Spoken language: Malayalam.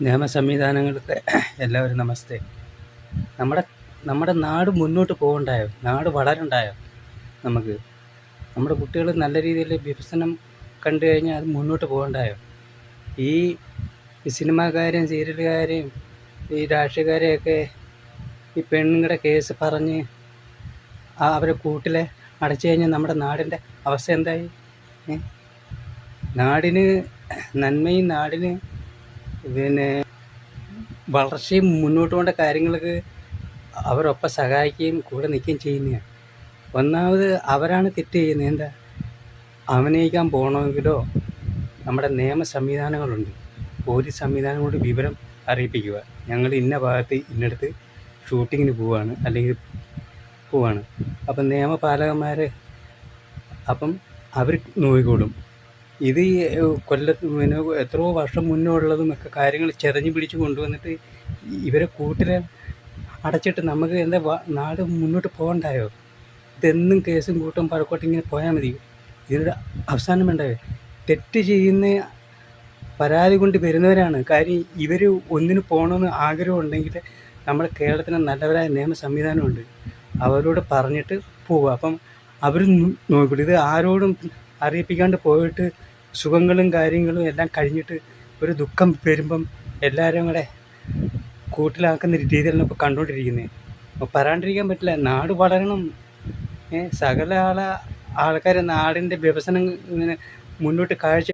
നിയമ സംവിധാനങ്ങൾക്ക് എല്ലാവരും നമസ്തേ. നമ്മുടെ നമ്മുടെ നാട് മുന്നോട്ട് പോകണ്ടായോ? നാട് വളരണ്ടായോ? നമ്മുടെ കുട്ടികൾ നല്ല രീതിയിൽ വികസനം കണ്ടു കഴിഞ്ഞാൽ അത് മുന്നോട്ട് പോകണ്ടായോ? ഈ സിനിമാക്കാരെയും സീരിയലുകാരെയും ഈ രാഷ്ട്രീയക്കാരെയൊക്കെ ഈ പെണ്ണുങ്ങളുടെ കേസ് പറഞ്ഞ് അവരെ കൂട്ടിലെ അടച്ചു കഴിഞ്ഞാൽ നമ്മുടെ നാടിൻ്റെ അവസ്ഥ എന്തായി? നാടിന് നന്മയും നാടിന് വളർച്ചയും മുന്നോട്ട് പോകേണ്ട കാര്യങ്ങൾക്ക് അവരൊപ്പം സഹായിക്കുകയും കൂടെ നിൽക്കുകയും ചെയ്യുന്നതാണ്. ഒന്നാമത് അവരാണ് തെറ്റ് ചെയ്യുന്നത്. എന്താ, അഭിനയിക്കാൻ പോകണമെങ്കിലോ നമ്മുടെ നിയമ സംവിധാനങ്ങളുണ്ട്, പോലീസ് സംവിധാനങ്ങളോട് വിവരം അറിയിപ്പിക്കുക. ഞങ്ങൾ ഇന്ന ഭാഗത്ത് ഇന്നടത്ത് ഷൂട്ടിങ്ങിന് പോവുകയാണ്, അല്ലെങ്കിൽ പോവാണ്. അപ്പം നിയമപാലകന്മാർ അവർ നോക്കിക്കോളും. ഇത് എത്രയോ വർഷം മുന്നേ ഉള്ളതും ഒക്കെ കാര്യങ്ങൾ ചെതഞ്ഞു പിടിച്ച് കൊണ്ടുവന്നിട്ട് ഇവരെ കൂട്ടിലെ അടച്ചിട്ട് നമുക്ക് എന്താ നാട് മുന്നോട്ട് പോകണ്ടായോ? ഇതെന്നും കേസും കൂട്ടും പഴക്കോട്ടും ഇങ്ങനെ പോയാൽ മതി? ഇതിനൊരു അവസാനം വേണ്ടായോ? തെറ്റ് ചെയ്യുന്ന പരാതി കൊണ്ട് വരുന്നവരാണ്. കാര്യം ഇവർ ഒന്നിന് പോകണമെന്ന് ആഗ്രഹം ഉണ്ടെങ്കിൽ നമ്മുടെ കേരളത്തിന് നല്ലവരായ നിയമ സംവിധാനമുണ്ട്, അവരോട് പറഞ്ഞിട്ട് പോവുക. അപ്പം അവർ നോക്കില്ല. ഇത് ആരോടും അറിയിപ്പിക്കാണ്ട് പോയിട്ട് സുഖങ്ങളും കാര്യങ്ങളും എല്ലാം കഴിഞ്ഞിട്ട് ഒരു ദുഃഖം വരുമ്പം എല്ലാവരും കൂടെ കൂട്ടിലാക്കുന്ന രീതിയിലാണ് ഇപ്പോൾ കണ്ടുകൊണ്ടിരിക്കുന്നത്. അപ്പോൾ പറയാണ്ടിരിക്കാൻ പറ്റില്ല. നാട് വളരണം. സകല ആൾക്കാരെ നാടിൻ്റെ വികസനം ഇങ്ങനെ മുന്നോട്ട് കാഴ്ച